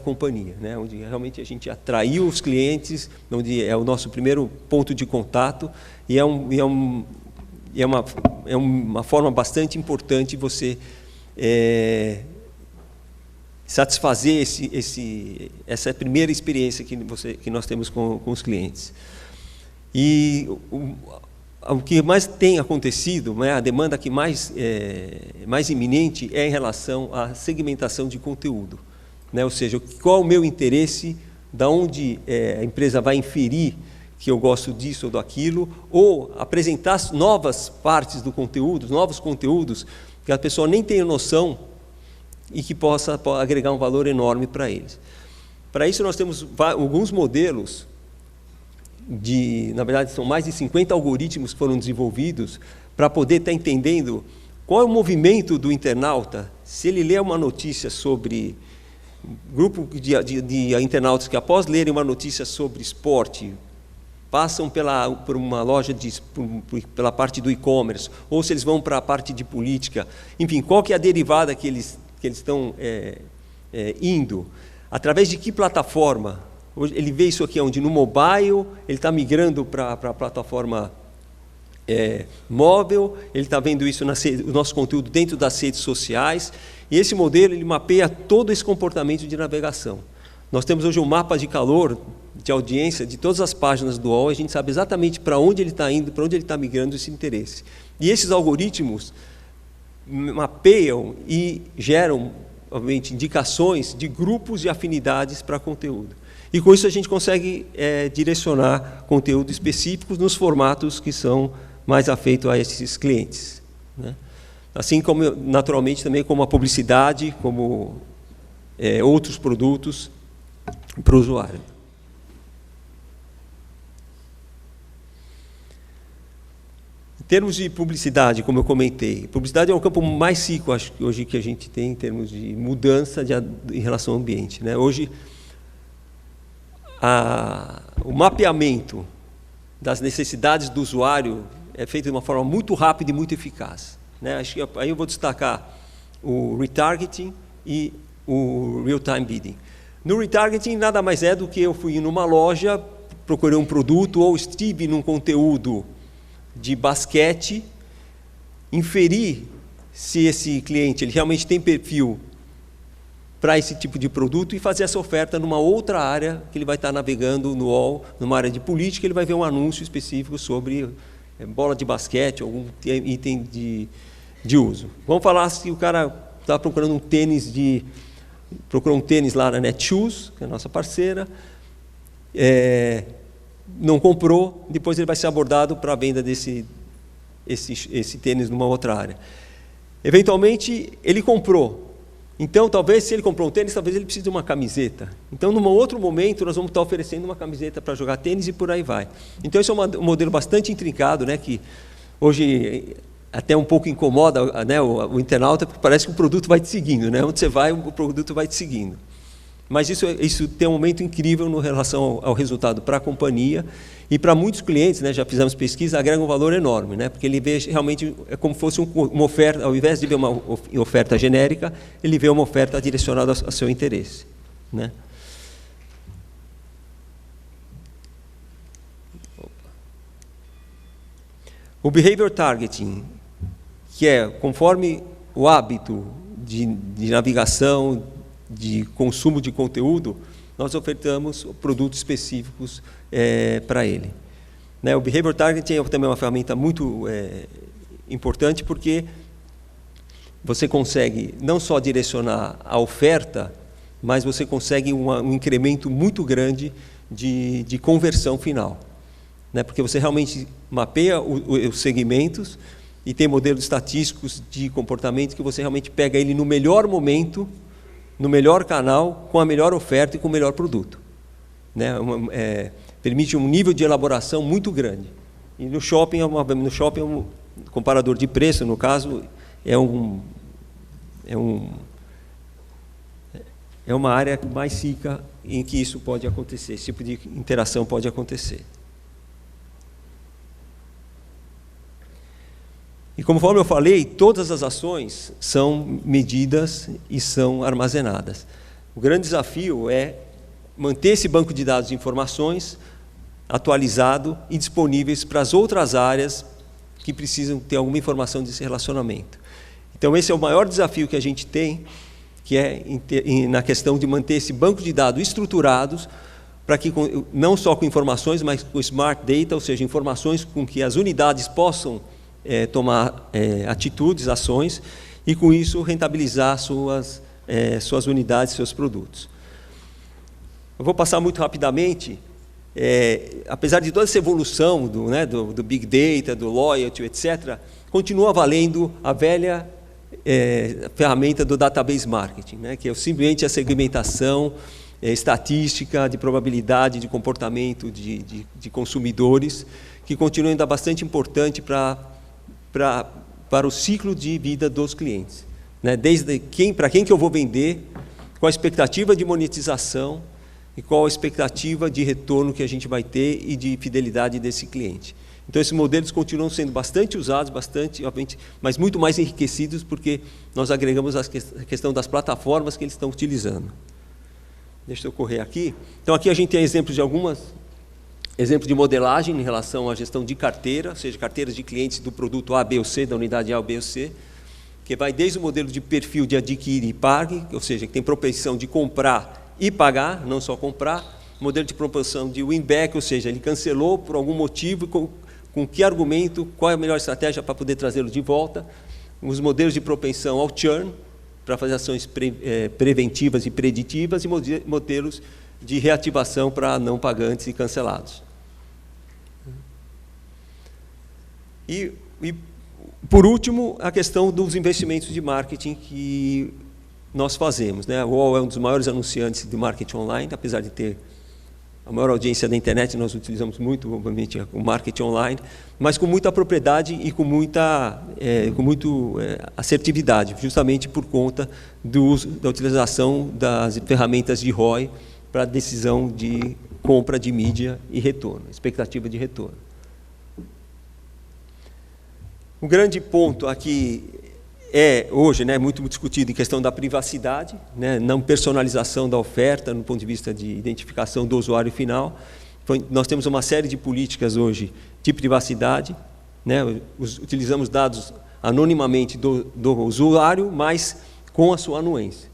companhia, né? Onde realmente a gente atraiu os clientes, onde é o nosso primeiro ponto de contato, e é uma forma bastante importante você satisfazer essa primeira experiência que nós temos com os clientes. E o que mais tem acontecido, né, a demanda que mais iminente é em relação à segmentação de conteúdo, né? Ou seja, qual é o meu interesse, da onde a empresa vai inferir que eu gosto disso ou daquilo, ou apresentar novas partes do conteúdo, novos conteúdos que a pessoa nem tem noção e que possa agregar um valor enorme para eles. Para isso nós temos alguns modelos na verdade são mais de 50 algoritmos que foram desenvolvidos para poder estar entendendo qual é o movimento do internauta, se ele lê uma notícia sobre grupo de internautas que após lerem uma notícia sobre esporte passam por uma loja pela parte do e-commerce, ou se eles vão para a parte de política, enfim, qual que é a derivada que eles estão indo, através de que plataforma. Hoje, ele vê isso aqui onde no mobile, ele está migrando para a plataforma móvel, ele está vendo isso o nosso conteúdo dentro das redes sociais, e esse modelo ele mapeia todo esse comportamento de navegação. Nós temos hoje um mapa de calor, de audiência, de todas as páginas do UOL, a gente sabe exatamente para onde ele está indo, para onde ele está migrando esse interesse. E esses algoritmos mapeiam e geram, obviamente, indicações de grupos de afinidades para conteúdo. E com isso a gente consegue direcionar conteúdo específicos nos formatos que são mais afeitos a esses clientes, né? Assim como, naturalmente, também como a publicidade, como outros produtos para o usuário. Em termos de publicidade, como eu comentei, publicidade é um campo mais rico, acho que hoje, que a gente tem em termos de mudança em relação ao ambiente, né? Hoje, o mapeamento das necessidades do usuário é feito de uma forma muito rápida e muito eficaz, né? Acho que aí eu vou destacar o retargeting e o real-time bidding. No retargeting, nada mais é do que eu fui numa loja, procurei um produto, ou estive num conteúdo de basquete, inferir se esse cliente ele realmente tem perfil para esse tipo de produto e fazer essa oferta numa outra área que ele vai estar navegando no UOL, numa área de política, ele vai ver um anúncio específico sobre bola de basquete, algum item de uso. Vamos falar se o cara está procurando procurou um tênis lá na Netshoes, que é a nossa parceira, não comprou, depois ele vai ser abordado para a venda esse tênis numa outra área. Eventualmente, ele comprou. Então, talvez, se ele comprou um tênis, talvez ele precise de uma camiseta. Então, num outro momento, nós vamos estar oferecendo uma camiseta para jogar tênis e por aí vai. Então, esse é um modelo bastante intrincado, né, que hoje até um pouco incomoda, né, o internauta, porque parece que o produto vai te seguindo, né? Onde você vai, o produto vai te seguindo. Mas isso tem um momento incrível em relação ao resultado para a companhia e para muitos clientes, né, já fizemos pesquisa, agrega um valor enorme, né, porque ele vê realmente como se fosse uma oferta, ao invés de ver uma oferta genérica, ele vê uma oferta direcionada ao seu interesse, né. O behavior targeting, que é conforme o hábito de navegação, de consumo de conteúdo, nós ofertamos produtos específicos para ele, né? O Behavior Targeting é também uma ferramenta muito importante, porque você consegue não só direcionar a oferta, mas você consegue um incremento muito grande de conversão final, né? Porque você realmente mapeia os segmentos e tem modelos estatísticos de comportamento que você realmente pega ele no melhor momento, no melhor canal, com a melhor oferta e com o melhor produto, né? Permite um nível de elaboração muito grande. E no shopping é um comparador de preço, no caso, é uma área mais rica em que isso pode acontecer, esse tipo de interação pode acontecer. E conforme eu falei, todas as ações são medidas e são armazenadas. O grande desafio é manter esse banco de dados de informações atualizado e disponíveis para as outras áreas que precisam ter alguma informação desse relacionamento. Então, esse é o maior desafio que a gente tem, que é na questão de manter esse banco de dados estruturados, para que, não só com informações, mas com smart data, ou seja, informações com que as unidades possam tomar atitudes, ações, e com isso rentabilizar suas unidades, seus produtos. Eu vou passar muito rapidamente. Apesar de toda essa evolução do Big Data, do Loyalty, etc., continua valendo a velha ferramenta do Database Marketing, que é simplesmente a segmentação estatística de probabilidade de comportamento de consumidores, que continua ainda bastante importante para o ciclo de vida dos clientes. Desde para quem que eu vou vender, qual a expectativa de monetização, e qual a expectativa de retorno que a gente vai ter e de fidelidade desse cliente. Então, esses modelos continuam sendo bastante usados, obviamente, mas muito mais enriquecidos, porque nós agregamos a questão das plataformas que eles estão utilizando. Deixa eu correr aqui. Então, aqui a gente tem exemplos de modelagem em relação à gestão de carteira, ou seja, carteiras de clientes do produto A, B ou C, da unidade A ou B ou C, que vai desde o modelo de perfil de adquire e pague, ou seja, que tem propensão de comprar e pagar, não só comprar, modelo de propensão de win-back, ou seja, ele cancelou por algum motivo, com que argumento, qual é a melhor estratégia para poder trazê-lo de volta, os modelos de propensão ao churn, para fazer ações preventivas e preditivas, e modelos de reativação para não pagantes e cancelados. E por último, a questão dos investimentos de marketing que nós fazemos. A UOL é um dos maiores anunciantes de marketing online, apesar de ter a maior audiência da internet, nós utilizamos muito, obviamente, o marketing online, mas com muita propriedade e com muita assertividade, justamente por conta da utilização das ferramentas de ROI para a decisão de compra de mídia e retorno, expectativa de retorno. O grande ponto aqui hoje, muito discutido em questão da privacidade, não personalização da oferta, no ponto de vista de identificação do usuário final. Nós temos uma série de políticas hoje de privacidade, utilizamos dados anonimamente do usuário, mas com a sua anuência.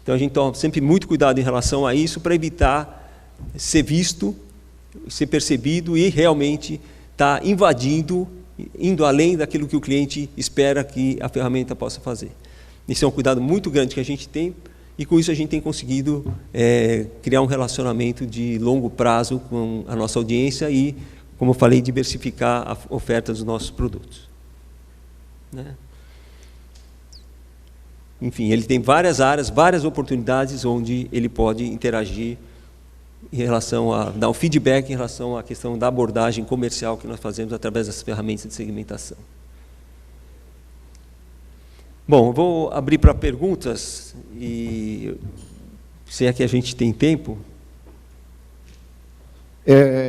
Então, a gente toma sempre muito cuidado em relação a isso, para evitar ser visto, ser percebido e realmente estar invadindo, indo além daquilo que o cliente espera que a ferramenta possa fazer. Isso é um cuidado muito grande que a gente tem, e com isso a gente tem conseguido criar um relacionamento de longo prazo com a nossa audiência e, como eu falei, diversificar a oferta dos nossos produtos. Enfim, ele tem várias áreas, várias oportunidades onde ele pode interagir em relação a dar um feedback em relação à questão da abordagem comercial que nós fazemos através das ferramentas de segmentação. Bom, eu vou abrir para perguntas, e se é que a gente tem tempo.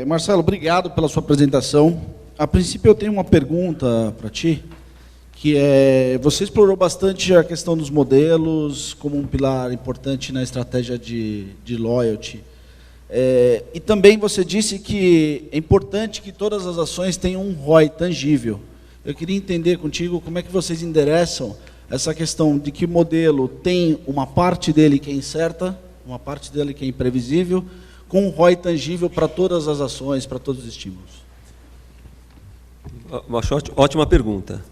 Marcelo, obrigado pela sua apresentação. A princípio, eu tenho uma pergunta para ti, que você explorou bastante a questão dos modelos como um pilar importante na estratégia de loyalty. E também você disse que é importante que todas as ações tenham um ROI tangível. Eu queria entender contigo como é que vocês endereçam essa questão de que modelo tem uma parte dele que é incerta, uma parte dele que é imprevisível, com um ROI tangível para todas as ações, para todos os estímulos. Ótima pergunta.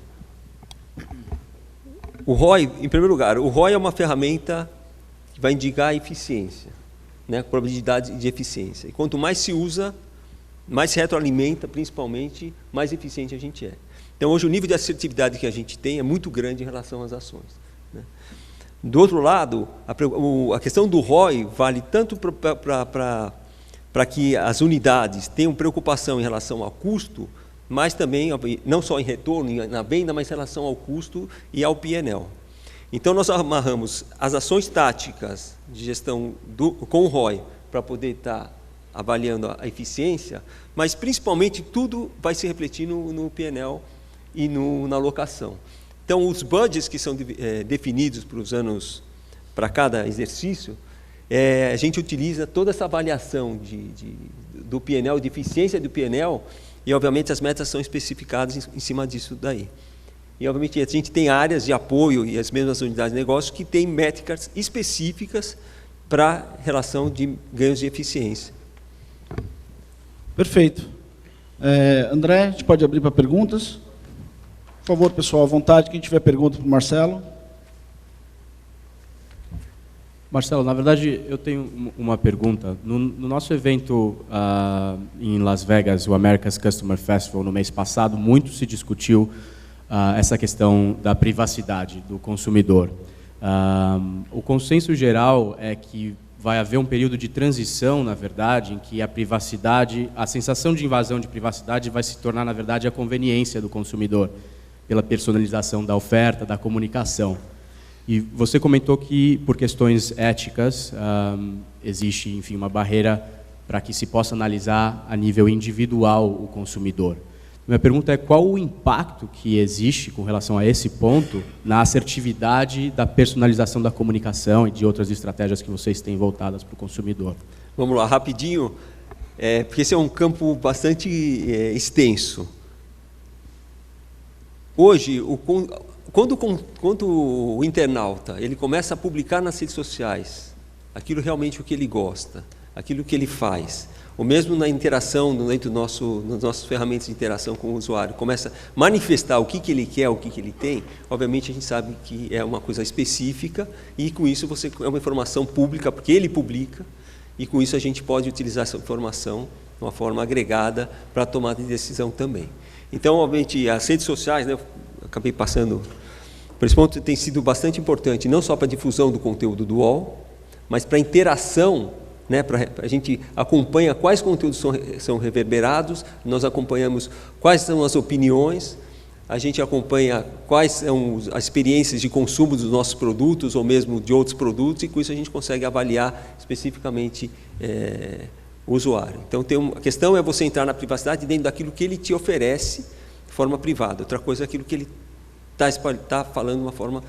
O ROI, em primeiro lugar, o ROI é uma ferramenta que vai indicar a eficiência, probabilidade de eficiência. E quanto mais se usa, mais se retroalimenta, principalmente, mais eficiente a gente é. Então, hoje, o nível de assertividade que a gente tem é muito grande em relação às ações. Do outro lado, a questão do ROI vale tanto para que as unidades tenham preocupação em relação ao custo, mas também, não só em retorno, na venda, mas em relação ao custo e ao P&L. Então, nós amarramos as ações táticas de gestão com o ROI para poder estar avaliando a eficiência, mas, principalmente, tudo vai se refletir no P&L e na alocação. Então, os budgets que são definidos para cada exercício, a gente utiliza toda essa avaliação do PNL, de eficiência do PNL, e, obviamente, as metas são especificadas em cima disso daí. E, obviamente, a gente tem áreas de apoio e as mesmas unidades de negócio que têm métricas específicas para relação de ganhos de eficiência. Perfeito. André, a gente pode abrir para perguntas? Por favor, pessoal, à vontade. Quem tiver pergunta para o Marcelo. Marcelo, na verdade, eu tenho uma pergunta. No nosso evento em Las Vegas, o America's Customer Festival, no mês passado, muito se discutiu essa questão da privacidade do consumidor. O consenso geral é que vai haver um período de transição, na verdade, em que a privacidade, a sensação de invasão de privacidade vai se tornar, na verdade, a conveniência do consumidor, pela personalização da oferta, da comunicação. E você comentou que, por questões éticas, existe, enfim, uma barreira para que se possa analisar a nível individual o consumidor. Minha pergunta é qual o impacto que existe com relação a esse ponto na assertividade da personalização da comunicação e de outras estratégias que vocês têm voltadas para o consumidor. Vamos lá, rapidinho, porque esse é um campo bastante extenso. Hoje, quando o internauta ele começa a publicar nas redes sociais aquilo realmente o que ele gosta, aquilo que ele faz, ou mesmo na interação dentro nas nossas ferramentas de interação com o usuário, começa a manifestar o que ele quer, o que ele tem, obviamente a gente sabe que é uma coisa específica e com isso é uma informação pública, porque ele publica, e com isso a gente pode utilizar essa informação de uma forma agregada para a tomada de decisão também. Então, obviamente, as redes sociais, né, eu acabei passando por esse ponto, tem sido bastante importante, não só para a difusão do conteúdo do UOL, mas para a interação, né, a gente acompanha quais conteúdos são reverberados, nós acompanhamos quais são as opiniões, a gente acompanha quais são as experiências de consumo dos nossos produtos ou mesmo de outros produtos, e com isso a gente consegue avaliar especificamente o usuário. Então, a questão é você entrar na privacidade dentro daquilo que ele te oferece de forma privada. Outra coisa é aquilo que ele está falando de uma forma,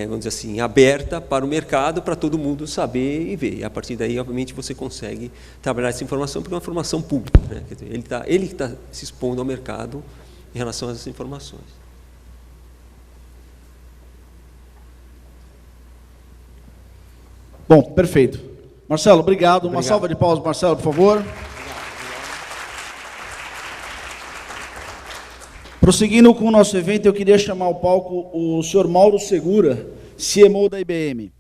vamos dizer assim, aberta para o mercado, para todo mundo saber e ver. E a partir daí, obviamente, você consegue trabalhar essa informação, porque é uma informação pública, né? Quer dizer, ele que está se expondo ao mercado em relação a essas informações. Bom, perfeito. Marcelo, obrigado. Uma salva de palmas, Marcelo, por favor. Prosseguindo com o nosso evento, eu queria chamar ao palco o senhor Mauro Segura, CMO da IBM.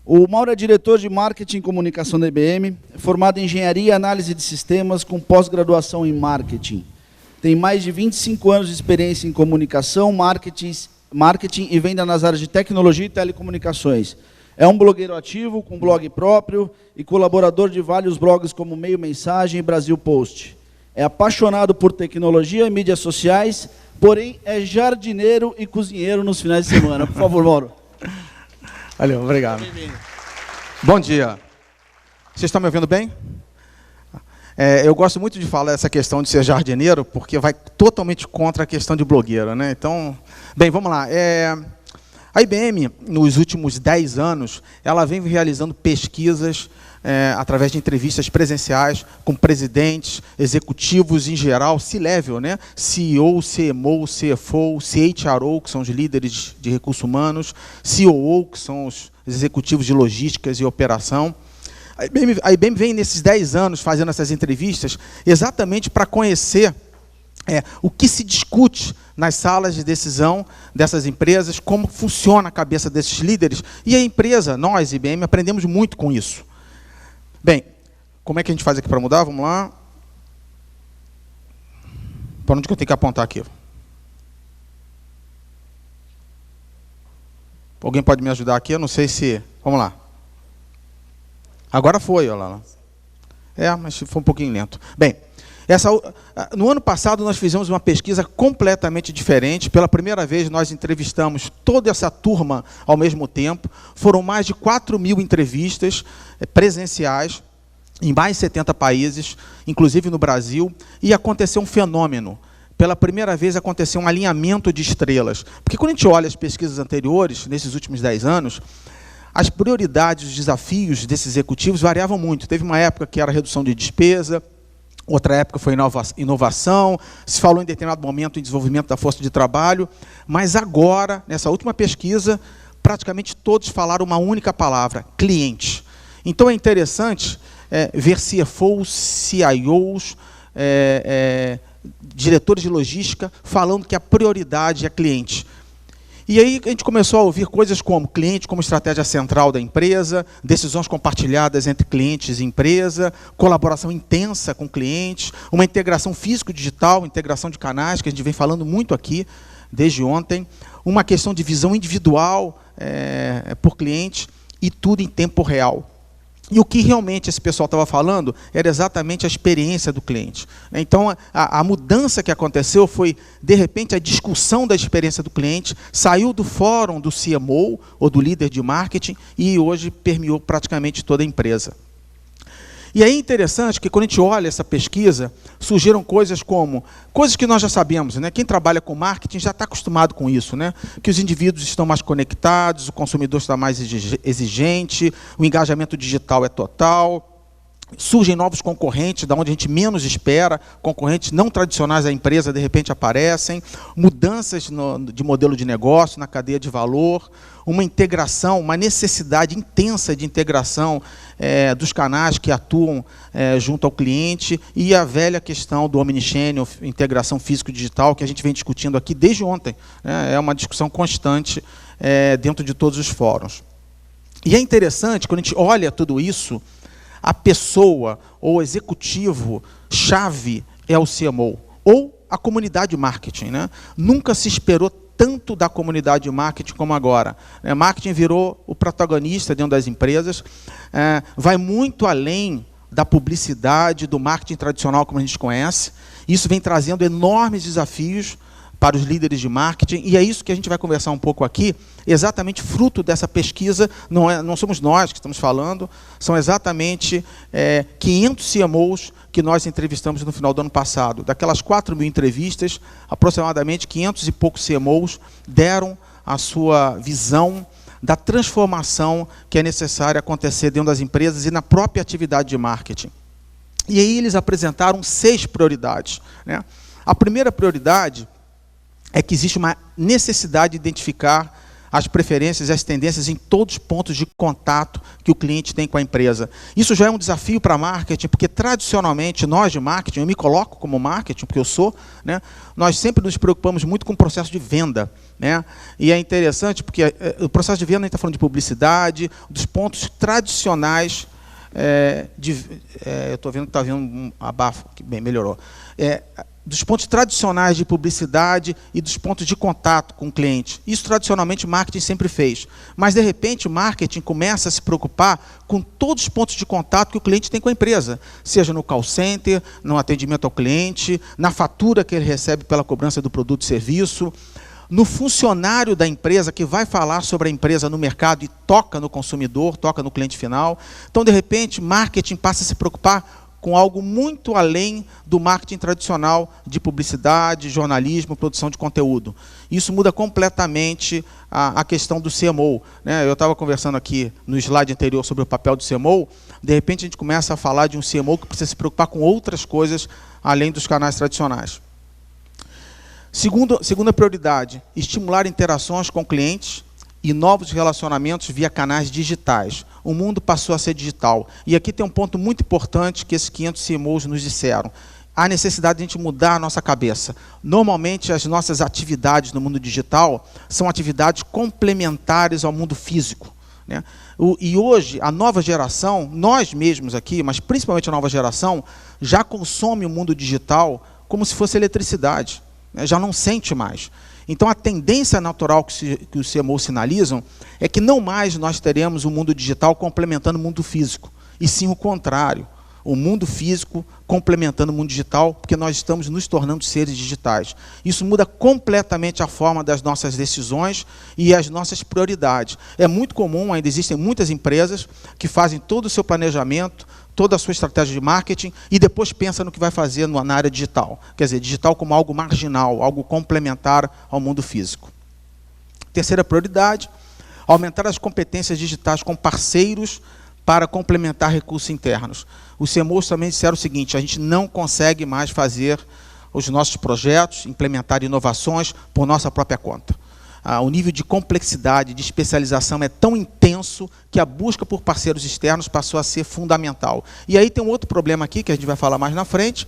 O Mauro é diretor de Marketing e Comunicação da IBM, formado em Engenharia e Análise de Sistemas, com pós-graduação em Marketing. Tem mais de 25 anos de experiência em comunicação, marketing e venda nas áreas de tecnologia e telecomunicações. É um blogueiro ativo, com blog próprio e colaborador de vários blogs como Meio Mensagem e Brasil Post. É apaixonado por tecnologia e mídias sociais, porém é jardineiro e cozinheiro nos finais de semana. Por favor, Mauro. Valeu, obrigado. Bom dia. Vocês estão me ouvindo bem? Eu gosto muito de falar essa questão de ser jardineiro, porque vai totalmente contra a questão de blogueiro, né? Então, bem, vamos lá. A IBM, nos últimos 10 anos, ela vem realizando pesquisas através de entrevistas presenciais com presidentes, executivos em geral, C-level, né? CEO, CMO, CFO, CHRO, que são os líderes de recursos humanos, COO, que são os executivos de logísticas e operação. A IBM vem nesses 10 anos fazendo essas entrevistas exatamente para conhecer o que se discute nas salas de decisão dessas empresas, como funciona a cabeça desses líderes. E a empresa, nós, IBM, aprendemos muito com isso. Bem, como é que a gente faz aqui para mudar? Vamos lá. Para onde que eu tenho que apontar aqui? Alguém pode me ajudar aqui? Eu não sei se... Vamos lá. Agora foi, olha lá. Mas foi um pouquinho lento. Bem, no ano passado nós fizemos uma pesquisa completamente diferente. Pela primeira vez nós entrevistamos toda essa turma ao mesmo tempo. Foram mais de 4.000 entrevistas presenciais em mais de 70 países, inclusive no Brasil, e aconteceu um fenômeno. Pela primeira vez aconteceu um alinhamento de estrelas. Porque quando a gente olha as pesquisas anteriores, nesses últimos 10 anos, as prioridades, os desafios desses executivos variavam muito. Teve uma época que era redução de despesa, outra época foi inovação, se falou em determinado momento em desenvolvimento da força de trabalho, mas agora, nessa última pesquisa, praticamente todos falaram uma única palavra: cliente. Então é interessante ver CFOs, CIOs, diretores de logística, falando que a prioridade é cliente. E aí a gente começou a ouvir coisas como cliente como estratégia central da empresa, decisões compartilhadas entre clientes e empresa, colaboração intensa com clientes, uma integração físico-digital, integração de canais, que a gente vem falando muito aqui desde ontem, uma questão de visão individual por cliente, e tudo em tempo real. E o que realmente esse pessoal estava falando era exatamente a experiência do cliente. Então, a mudança que aconteceu foi, de repente, a discussão da experiência do cliente saiu do fórum do CMO, ou do líder de marketing, e hoje permeou praticamente toda a empresa. E aí é interessante que, quando a gente olha essa pesquisa, surgiram coisas como, coisas que nós já sabemos, né? Quem trabalha com marketing já está acostumado com isso, né? Que os indivíduos estão mais conectados, o consumidor está mais exigente, o engajamento digital é total, surgem novos concorrentes, da onde a gente menos espera, concorrentes não tradicionais da empresa, de repente aparecem, mudanças de modelo de negócio, na cadeia de valor, uma integração, uma necessidade intensa de integração dos canais que atuam junto ao cliente, e a velha questão do omnichannel, integração físico-digital, que a gente vem discutindo aqui desde ontem. É uma discussão constante dentro de todos os fóruns. E é interessante, quando a gente olha tudo isso, a pessoa ou executivo-chave é o CMO, ou a comunidade de marketing, né? Nunca se esperou tanto da comunidade de marketing como agora. Marketing virou o protagonista dentro das empresas, vai muito além da publicidade, do marketing tradicional como a gente conhece. Isso vem trazendo enormes desafios para os líderes de marketing, e é isso que a gente vai conversar um pouco aqui, exatamente fruto dessa pesquisa. Não somos nós que estamos falando, são exatamente 500 CMOs que nós entrevistamos no final do ano passado. Daquelas 4.000 entrevistas, aproximadamente 500 e poucos CMOs deram a sua visão da transformação que é necessária acontecer dentro das empresas e na própria atividade de marketing. E aí eles apresentaram 6 prioridades, né? A primeira prioridade é que existe uma necessidade de identificar as preferências e as tendências em todos os pontos de contato que o cliente tem com a empresa. Isso já é um desafio para marketing, porque tradicionalmente nós de marketing, eu me coloco como marketing, porque eu sou, né, nós sempre nos preocupamos muito com o processo de venda, né? E é interessante porque o processo de venda, a gente está falando de publicidade, dos pontos tradicionais, eu estou vendo que está vindo um abafo, que bem, melhorou. Dos pontos tradicionais de publicidade e dos pontos de contato com o cliente. Isso, tradicionalmente, o marketing sempre fez. Mas, de repente, o marketing começa a se preocupar com todos os pontos de contato que o cliente tem com a empresa, seja no call center, no atendimento ao cliente, na fatura que ele recebe pela cobrança do produto e serviço, no funcionário da empresa que vai falar sobre a empresa no mercado e toca no consumidor, toca no cliente final. Então, de repente, marketing passa a se preocupar com algo muito além do marketing tradicional de publicidade, jornalismo, produção de conteúdo. Isso muda completamente a questão do CMO, né? Eu estava conversando aqui no slide anterior sobre o papel do CMO, de repente a gente começa a falar de um CMO que precisa se preocupar com outras coisas além dos canais tradicionais. Segunda prioridade, estimular interações com clientes e novos relacionamentos via canais digitais. O mundo passou a ser digital. E aqui tem um ponto muito importante que esses 500 CMOs nos disseram. Há necessidade de a gente mudar a nossa cabeça. Normalmente, as nossas atividades no mundo digital são atividades complementares ao mundo físico, né? E hoje, a nova geração, nós mesmos aqui, mas principalmente a nova geração, já consome o mundo digital como se fosse eletricidade, né? Já não sente mais. Então, a tendência natural que os CMOs sinalizam é que não mais nós teremos o mundo digital complementando o mundo físico, e sim o contrário. O mundo físico complementando o mundo digital, porque nós estamos nos tornando seres digitais. Isso muda completamente a forma das nossas decisões e as nossas prioridades. É muito comum, ainda existem muitas empresas que fazem todo o seu planejamento, toda a sua estratégia de marketing e depois pensa no que vai fazer na área digital. Quer dizer, digital como algo marginal, algo complementar ao mundo físico. Terceira prioridade, Aumentar as competências digitais com parceiros para complementar recursos internos. Os CMOs também disseram o seguinte: a gente não consegue mais fazer os nossos projetos, implementar inovações por nossa própria conta. O nível de complexidade, de especialização é tão intenso que a busca por parceiros externos passou a ser fundamental. E aí tem um outro problema aqui, que a gente vai falar mais na frente,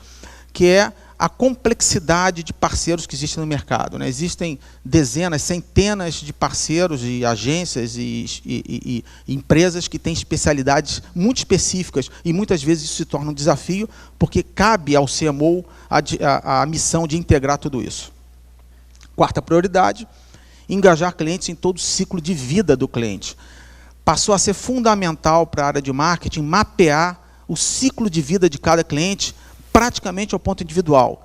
que é a complexidade de parceiros que existem no mercado, né? Existem dezenas, centenas de parceiros e agências e empresas que têm especialidades muito específicas e muitas vezes isso se torna um desafio porque cabe ao CMO a missão de integrar tudo isso. Quarta prioridade, engajar clientes em todo o ciclo de vida do cliente. Passou a ser fundamental para a área de marketing mapear o ciclo de vida de cada cliente praticamente ao ponto individual.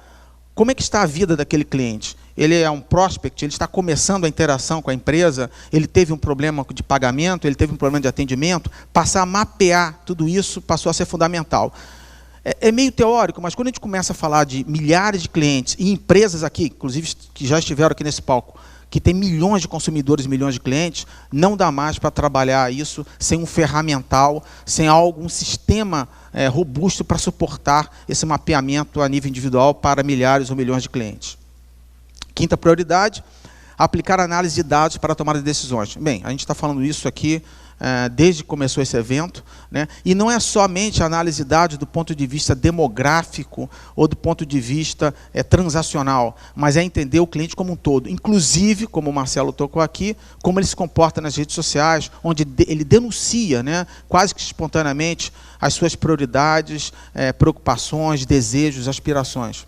Como é que está a vida daquele cliente? Ele é um prospect, ele está começando a interação com a empresa, ele teve um problema de pagamento, ele teve um problema de atendimento. Passar a mapear tudo isso passou a ser fundamental. É meio teórico, mas quando a gente começa a falar de milhares de clientes e empresas aqui, inclusive que já estiveram aqui nesse palco, que tem milhões de consumidores, milhões de clientes, não dá mais para trabalhar isso sem um ferramental, sem um sistema robusto para suportar esse mapeamento a nível individual para milhares ou milhões de clientes. Quinta prioridade, aplicar análise de dados para a tomada de decisões. Bem, a gente está falando isso aqui desde que começou esse evento, né? E não é somente a análise de dados do ponto de vista demográfico ou do ponto de vista transacional, mas é entender o cliente como um todo, inclusive, como o Marcelo tocou aqui, como ele se comporta nas redes sociais, onde ele denuncia, né, quase que espontaneamente as suas prioridades, preocupações, desejos, aspirações.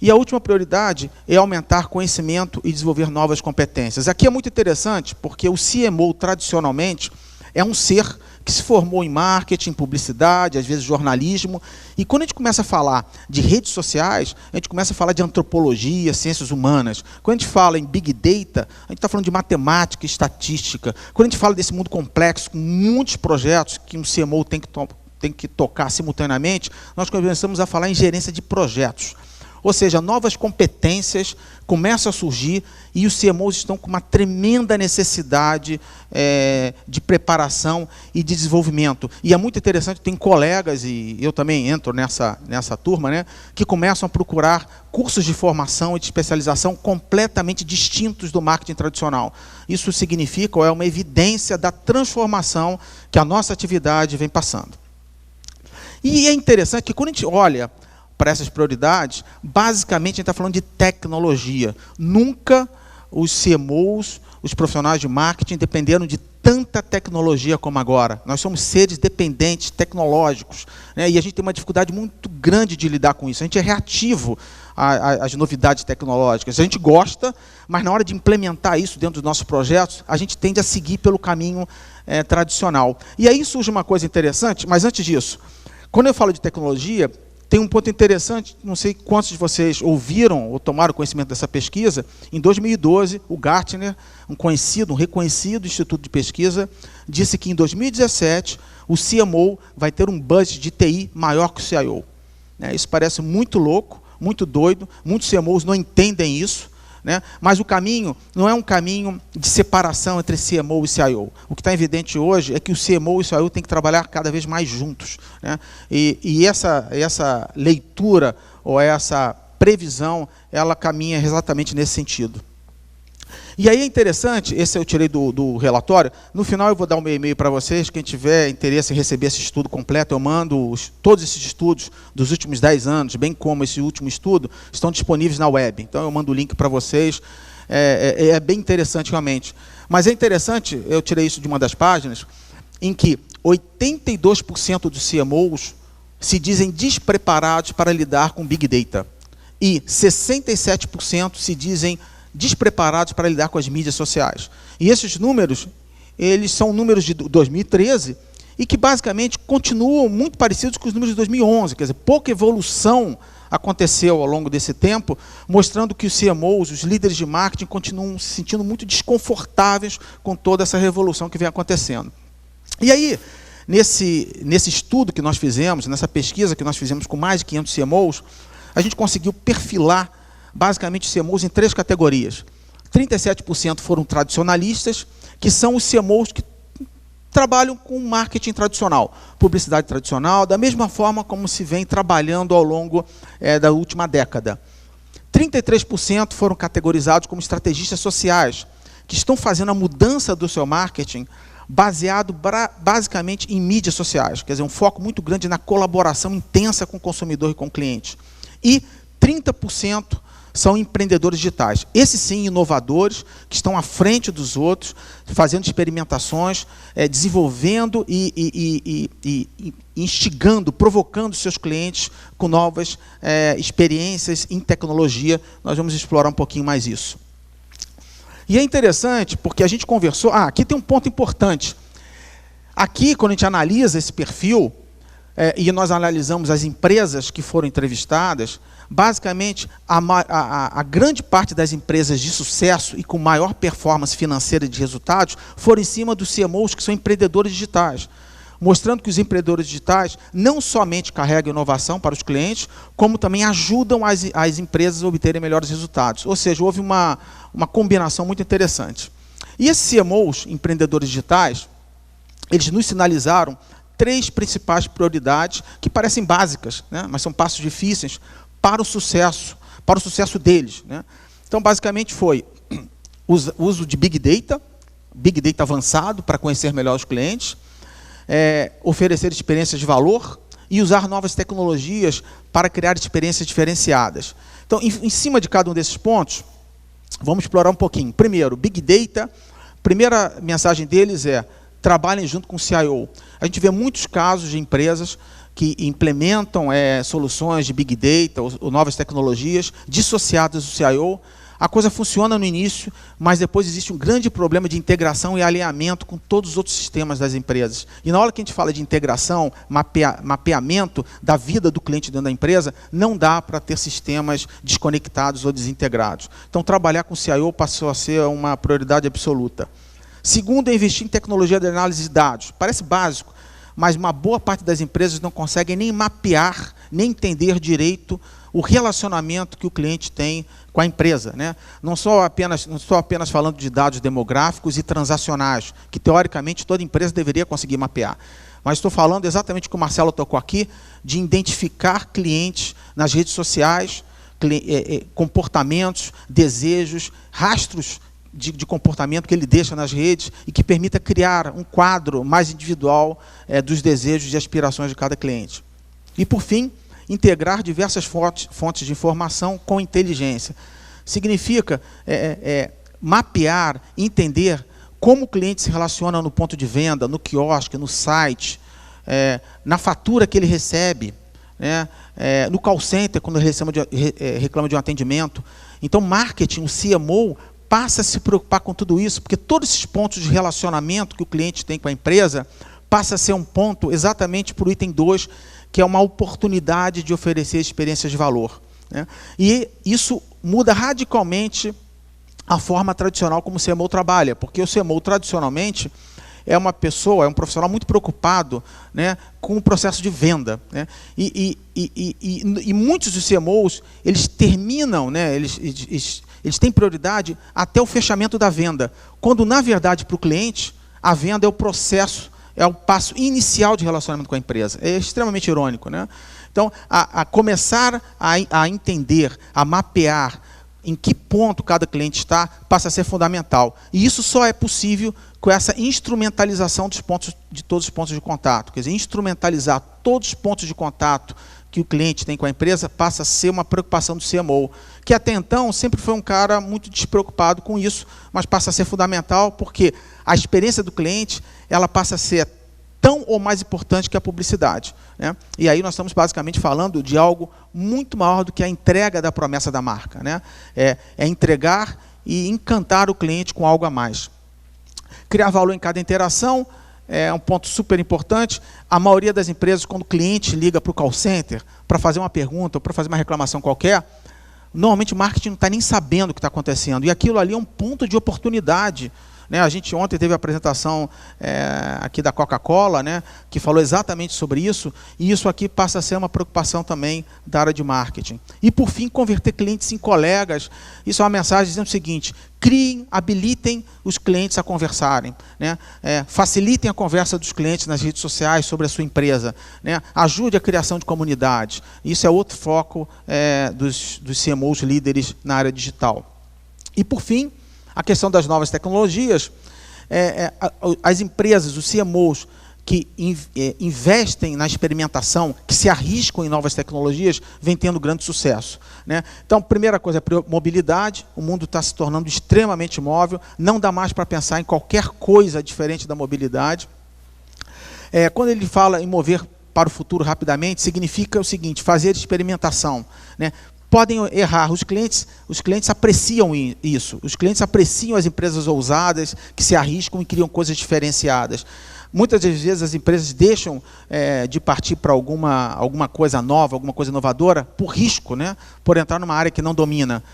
E a última prioridade é aumentar conhecimento e desenvolver novas competências. Aqui é muito interessante, porque o CMO, tradicionalmente, é um ser que se formou em marketing, publicidade, às vezes jornalismo. E quando a gente começa a falar de redes sociais, a gente começa a falar de antropologia, ciências humanas. Quando a gente fala em Big Data, a gente está falando de matemática e estatística. Quando a gente fala desse mundo complexo, com muitos projetos que um CMO tem que tocar simultaneamente, nós começamos a falar em gerência de projetos. Ou seja, novas competências começam a surgir e os CMOs estão com uma tremenda necessidade de preparação e de desenvolvimento. E é muito interessante, tem colegas, e eu também entro nessa turma, né, que começam a procurar cursos de formação e de especialização completamente distintos do marketing tradicional. Isso significa, ou é uma evidência da transformação que a nossa atividade vem passando. E é interessante que quando a gente olha para essas prioridades, basicamente a gente está falando de tecnologia. Nunca os CMOs, os profissionais de marketing, dependeram de tanta tecnologia como agora. Nós somos seres dependentes, tecnológicos, né? E a gente tem uma dificuldade muito grande de lidar com isso. A gente é reativo às novidades tecnológicas. A gente gosta, mas na hora de implementar isso dentro dos nossos projetos, a gente tende a seguir pelo caminho tradicional. E aí surge uma coisa interessante, mas antes disso, quando eu falo de tecnologia, tem um ponto interessante, não sei quantos de vocês ouviram ou tomaram conhecimento dessa pesquisa. Em 2012, o Gartner, um reconhecido instituto de pesquisa, disse que em 2017 o CMO vai ter um budget de TI maior que o CIO. Isso parece muito louco, muito doido, muitos CMOs não entendem isso, né? Mas o caminho não é um caminho de separação entre CMO e CIO. O que está evidente hoje é que o CMO e o CIO têm que trabalhar cada vez mais juntos, né? E essa leitura ou essa previsão, ela caminha exatamente nesse sentido. E aí é interessante, esse eu tirei do relatório, no final eu vou dar um e-mail para vocês, quem tiver interesse em receber esse estudo completo, eu mando todos esses estudos dos últimos 10 anos, bem como esse último estudo, estão disponíveis na web. Então eu mando o link para vocês, é bem interessante realmente. Mas é interessante, eu tirei isso de uma das páginas, em que 82% dos CMOs se dizem despreparados para lidar com Big Data. E 67% se dizem despreparados para lidar com as mídias sociais. E esses números, eles são números de 2013 e que basicamente continuam muito parecidos com os números de 2011. Quer dizer, pouca evolução aconteceu ao longo desse tempo, mostrando que os CMOs, os líderes de marketing, continuam se sentindo muito desconfortáveis com toda essa revolução que vem acontecendo. E aí, nesse estudo que nós fizemos, nessa pesquisa que nós fizemos com mais de 500 CMOs, a gente conseguiu perfilar basicamente CMOs em 3 categorias. 37% foram tradicionalistas, que são os CMOs que trabalham com marketing tradicional, publicidade tradicional, da mesma forma como se vem trabalhando ao longo da última década. 33% foram categorizados como estrategistas sociais, que estão fazendo a mudança do seu marketing baseado basicamente em mídias sociais, quer dizer, um foco muito grande na colaboração intensa com o consumidor e com o cliente. E 30% são empreendedores digitais. Esses sim, inovadores, que estão à frente dos outros, fazendo experimentações, desenvolvendo e instigando, provocando seus clientes com novas experiências em tecnologia. Nós vamos explorar um pouquinho mais isso. E é interessante porque a gente conversou... aqui tem um ponto importante. Aqui, quando a gente analisa esse perfil, e nós analisamos as empresas que foram entrevistadas, basicamente, a grande parte das empresas de sucesso e com maior performance financeira de resultados foram em cima dos CMOs, que são empreendedores digitais, mostrando que os empreendedores digitais não somente carregam inovação para os clientes, como também ajudam as empresas a obterem melhores resultados. Ou seja, houve uma combinação muito interessante. E esses CMOs, empreendedores digitais, eles nos sinalizaram 3 principais prioridades que parecem básicas, né, mas são passos difíceis para o sucesso deles, né? Então, basicamente, foi o uso de Big Data avançado para conhecer melhor os clientes, oferecer experiências de valor e usar novas tecnologias para criar experiências diferenciadas. Então, em cima de cada um desses pontos, vamos explorar um pouquinho. Primeiro, Big Data. Primeira mensagem deles é: trabalhem junto com o CIO. A gente vê muitos casos de empresas que implementam soluções de Big Data ou novas tecnologias dissociadas do CIO. A coisa funciona no início, mas depois existe um grande problema de integração e alinhamento com todos os outros sistemas das empresas. E na hora que a gente fala de integração, mapeamento da vida do cliente dentro da empresa, não dá para ter sistemas desconectados ou desintegrados. Então, trabalhar com o CIO passou a ser uma prioridade absoluta. Segundo, é investir em tecnologia de análise de dados. Parece básico, mas uma boa parte das empresas não conseguem nem mapear, nem entender direito o relacionamento que o cliente tem com a empresa, né? Não estou apenas falando de dados demográficos e transacionais, que teoricamente toda empresa deveria conseguir mapear. Mas estou falando exatamente o que o Marcelo tocou aqui, de identificar clientes nas redes sociais, comportamentos, desejos, rastros de comportamento que ele deixa nas redes e que permita criar um quadro mais individual dos desejos e aspirações de cada cliente. E, por fim, integrar diversas fontes de informação com inteligência. Significa mapear, entender como o cliente se relaciona no ponto de venda, no quiosque, no site, na fatura que ele recebe, né, no call center, quando ele reclama de um atendimento. Então, marketing, o CMO, passa a se preocupar com tudo isso, porque todos esses pontos de relacionamento que o cliente tem com a empresa passa a ser um ponto exatamente para o item 2, que é uma oportunidade de oferecer experiências de valor, né? E isso muda radicalmente a forma tradicional como o CMO trabalha, porque o CMO tradicionalmente é uma pessoa, é um profissional muito preocupado, né, com o processo de venda, né? E muitos dos CMOs, eles terminam, né, eles têm prioridade até o fechamento da venda, quando, na verdade, para o cliente, a venda é o processo, é o passo inicial de relacionamento com a empresa. É extremamente irônico, né? Então, a começar a entender, a mapear em que ponto cada cliente está, passa a ser fundamental. E isso só é possível com essa instrumentalização de todos os pontos de contato. Quer dizer, instrumentalizar todos os pontos de contato que o cliente tem com a empresa passa a ser uma preocupação do CMO, que até então sempre foi um cara muito despreocupado com isso, mas passa a ser fundamental porque a experiência do cliente ela passa a ser tão ou mais importante que a publicidade, né? E aí nós estamos basicamente falando de algo muito maior do que a entrega da promessa da marca, né? É entregar e encantar o cliente com algo a mais. Criar valor em cada interação é um ponto super importante. A maioria das empresas, quando o cliente liga para o call center para fazer uma pergunta ou para fazer uma reclamação qualquer, normalmente o marketing não está nem sabendo o que está acontecendo. E aquilo ali é um ponto de oportunidade, né? A gente ontem teve a apresentação aqui da Coca-Cola, né, que falou exatamente sobre isso, e isso aqui passa a ser uma preocupação também da área de marketing. E, por fim, converter clientes em colegas. Isso é uma mensagem dizendo o seguinte: criem, habilitem os clientes a conversarem, né? Facilitem a conversa dos clientes nas redes sociais sobre a sua empresa, né? Ajude a criação de comunidades. Isso é outro foco dos CMOs líderes na área digital. E, por fim, a questão das novas tecnologias. As empresas, os CMOs, que investem na experimentação, que se arriscam em novas tecnologias, vem tendo grande sucesso, né? Então, primeira coisa é mobilidade. O mundo está se tornando extremamente móvel, não dá mais para pensar em qualquer coisa diferente da mobilidade. Quando ele fala em mover para o futuro rapidamente, significa o seguinte: fazer experimentação, né? Podem errar, os clientes apreciam isso, os clientes apreciam as empresas ousadas, que se arriscam e criam coisas diferenciadas. Muitas das vezes as empresas deixam de partir para alguma coisa nova, alguma coisa inovadora, por risco, né? Por entrar numa área que não domina.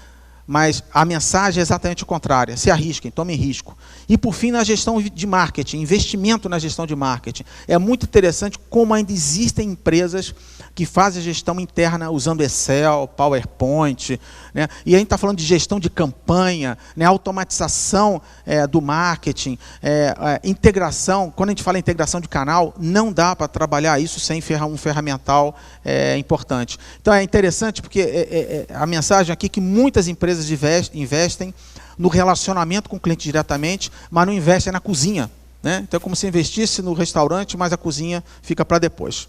Mas a mensagem é exatamente o contrário: se arrisquem, tomem risco. E, por fim, na gestão de marketing, investimento na gestão de marketing. É muito interessante como ainda existem empresas que fazem gestão interna usando Excel, PowerPoint, né? E a gente está falando de gestão de campanha, né? Automatização do marketing, integração. Quando a gente fala em integração de canal, não dá para trabalhar isso sem um ferramental importante. Então é interessante porque a mensagem aqui é que muitas empresas investem no relacionamento com o cliente diretamente, mas não investem na cozinha, né? Então é como se investisse no restaurante, mas a cozinha fica para depois.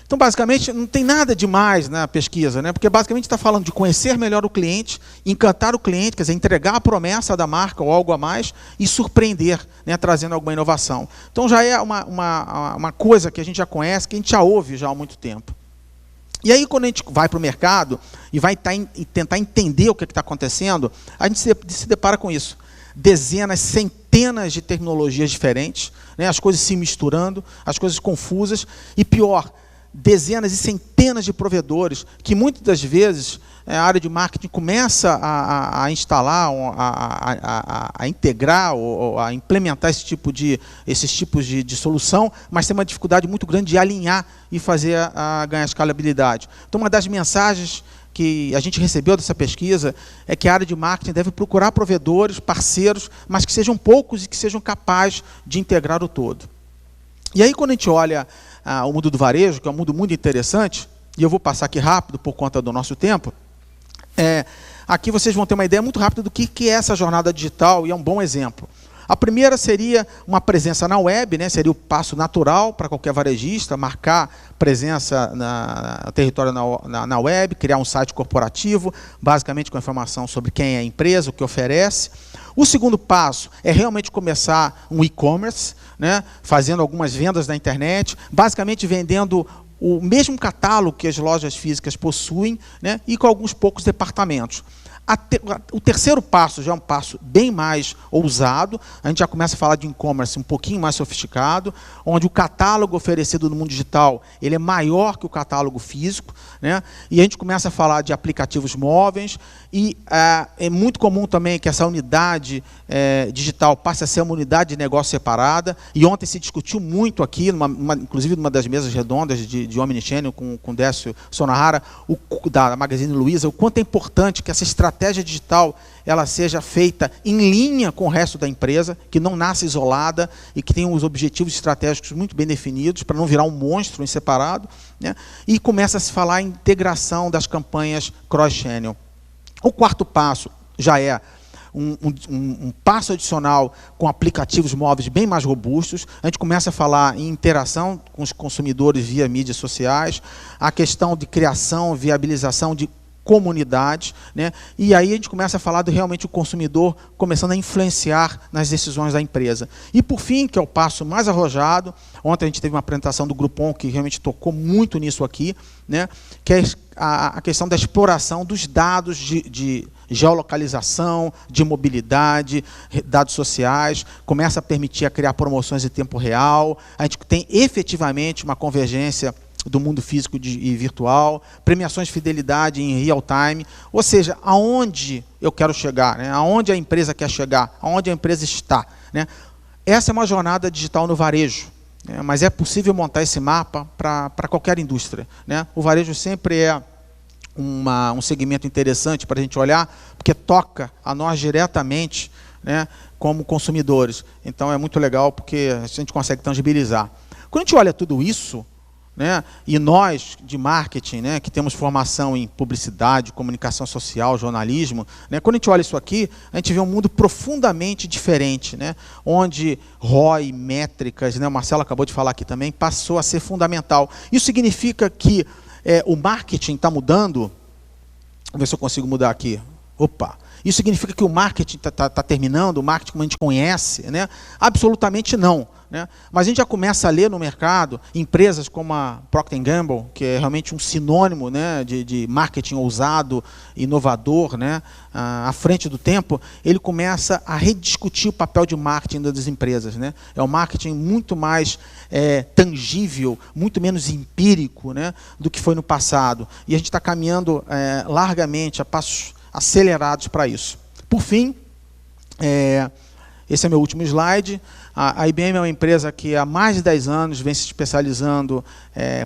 Então, basicamente, não tem nada demais na pesquisa, né? Porque basicamente está falando de conhecer melhor o cliente, encantar o cliente, quer dizer, entregar a promessa da marca ou algo a mais e surpreender, né? Trazendo alguma inovação. Então já é uma coisa que a gente já conhece, que a gente já ouve já há muito tempo. E aí, quando a gente vai para o mercado e vai tentar entender o que está acontecendo, a gente se depara com isso. Dezenas, centenas de tecnologias diferentes, né? As coisas se misturando, as coisas confusas, e pior, dezenas e centenas de provedores, que muitas das vezes a área de marketing começa a instalar, a integrar, ou a implementar esses tipos de solução, mas tem uma dificuldade muito grande de alinhar e fazer ganhar escalabilidade. Então, uma das mensagens que a gente recebeu dessa pesquisa é que a área de marketing deve procurar provedores, parceiros, mas que sejam poucos e que sejam capazes de integrar o todo. E aí, quando a gente olha o mundo do varejo, que é um mundo muito interessante, e eu vou passar aqui rápido por conta do nosso tempo, aqui vocês vão ter uma ideia muito rápida do que é essa jornada digital, e é um bom exemplo. A primeira seria uma presença na web, né? Seria o passo natural para qualquer varejista, marcar presença no território na web, criar um site corporativo, basicamente com informação sobre quem é a empresa, o que oferece. O segundo passo é realmente começar um e-commerce, né? Fazendo algumas vendas na internet, basicamente vendendo o mesmo catálogo que as lojas físicas possuem, né? E com alguns poucos departamentos. O terceiro passo já é um passo bem mais ousado. A gente já começa a falar de e-commerce um pouquinho mais sofisticado, onde o catálogo oferecido no mundo digital ele é maior que o catálogo físico, né? E a gente começa a falar de aplicativos móveis, e é muito comum também que essa unidade digital passe a ser uma unidade de negócio separada. E ontem se discutiu muito aqui, inclusive numa das mesas redondas de Omnichannel com o Décio Sonahara, da Magazine Luiza, o quanto é importante que essa estratégia digital ela seja feita em linha com o resto da empresa, que não nasce isolada e que tem os objetivos estratégicos muito bem definidos, para não virar um monstro em separado, né? E começa a se falar em integração das campanhas cross-channel. O quarto passo já é um passo adicional com aplicativos móveis bem mais robustos. A gente começa a falar em interação com os consumidores via mídias sociais, a questão de criação, viabilização de comunidades, né? E aí a gente começa a falar de realmente o consumidor começando a influenciar nas decisões da empresa. E por fim, que é o passo mais arrojado, ontem a gente teve uma apresentação do Groupon que realmente tocou muito nisso aqui, né? Que é a questão da exploração dos dados de geolocalização, de mobilidade, dados sociais, começa a permitir a criar promoções em tempo real. A gente tem efetivamente uma convergência do mundo físico e virtual, premiações de fidelidade em real time, ou seja, aonde eu quero chegar, né? Aonde a empresa quer chegar, aonde a empresa está, né? Essa é uma jornada digital no varejo, né? Mas é possível montar esse mapa para qualquer indústria, né? O varejo sempre é um segmento interessante para a gente olhar, porque toca a nós diretamente, né, como consumidores. Então é muito legal porque a gente consegue tangibilizar. Quando a gente olha tudo isso, né, e nós de marketing, né, que temos formação em publicidade, comunicação social, jornalismo, né, quando a gente olha isso aqui, a gente vê um mundo profundamente diferente, né, onde ROI, métricas, né, o Marcelo acabou de falar aqui também, passou a ser fundamental. Isso significa que o marketing está mudando. Vamos ver se eu consigo mudar aqui. Opa! Isso significa que o marketing está terminando, o marketing como a gente conhece, né? Absolutamente não, né? Mas a gente já começa a ler no mercado empresas como a Procter & Gamble, que é realmente um sinônimo, né, de marketing ousado, inovador, né, à frente do tempo. Ele começa a rediscutir o papel de marketing das empresas, né? É um marketing muito mais tangível, muito menos empírico, né, do que foi no passado. E a gente está caminhando largamente, a passos acelerados para isso. Por fim, esse é meu último slide. A IBM é uma empresa que há mais de 10 anos vem se especializando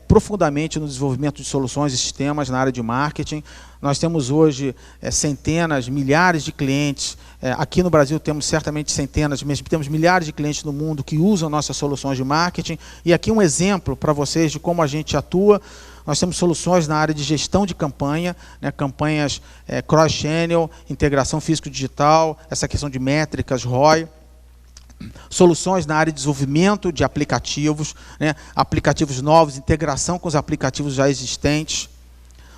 profundamente no desenvolvimento de soluções e sistemas na área de marketing. Nós temos hoje centenas, milhares de clientes. Aqui no Brasil temos certamente centenas, mas temos milhares de clientes no mundo que usam nossas soluções de marketing. E aqui um exemplo para vocês de como a gente atua. Nós temos soluções na área de gestão de campanha, né, campanhas cross-channel, integração físico-digital, essa questão de métricas, ROI. Soluções na área de desenvolvimento de aplicativos, né, aplicativos novos, integração com os aplicativos já existentes.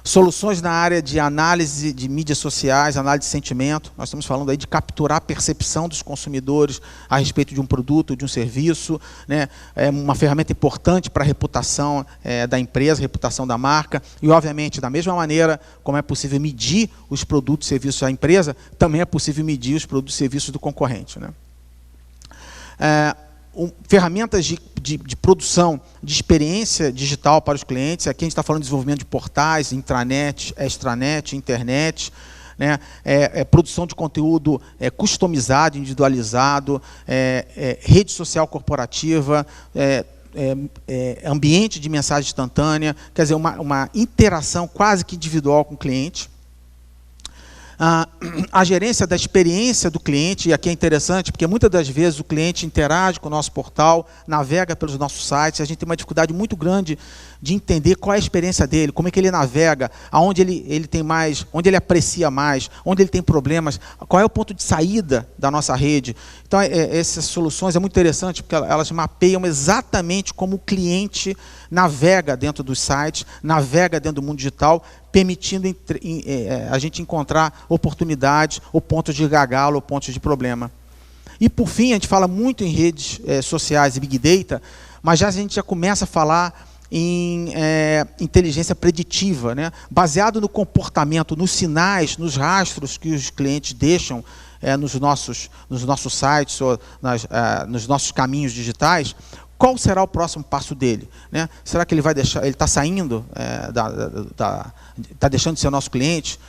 Soluções na área de análise de mídias sociais, análise de sentimento. Nós estamos falando aí de capturar a percepção dos consumidores a respeito de um produto, de um serviço, né? É uma ferramenta importante para a reputação da empresa, reputação da marca. E, obviamente, da mesma maneira como é possível medir os produtos e serviços da empresa, também é possível medir os produtos e serviços do concorrente, né? Ferramentas de produção de experiência digital para os clientes. Aqui a gente está falando de desenvolvimento de portais, intranet, extranet, internet, né? Produção de conteúdo customizado, individualizado, rede social corporativa, ambiente de mensagem instantânea, quer dizer, uma interação quase que individual com o cliente. A gerência da experiência do cliente, e aqui é interessante, porque muitas das vezes o cliente interage com o nosso portal, navega pelos nossos sites, a gente tem uma dificuldade muito grande de entender qual é a experiência dele, como é que ele navega, aonde ele tem mais, onde ele aprecia mais, onde ele tem problemas, qual é o ponto de saída da nossa rede. Então, essas soluções é muito interessante, porque elas mapeiam exatamente como o cliente navega dentro dos sites, navega dentro do mundo digital, permitindo a gente encontrar oportunidades, ou pontos de gargalo, ou pontos de problema. E, por fim, a gente fala muito em redes sociais e Big Data, mas a gente já começa a falar em inteligência preditiva, né? Baseado no comportamento, nos sinais, nos rastros que os clientes deixam nos nossos sites ou nos nossos caminhos digitais. Qual será o próximo passo dele, né? Será que ele vai deixar? Ele está saindo, está deixando de ser nosso cliente?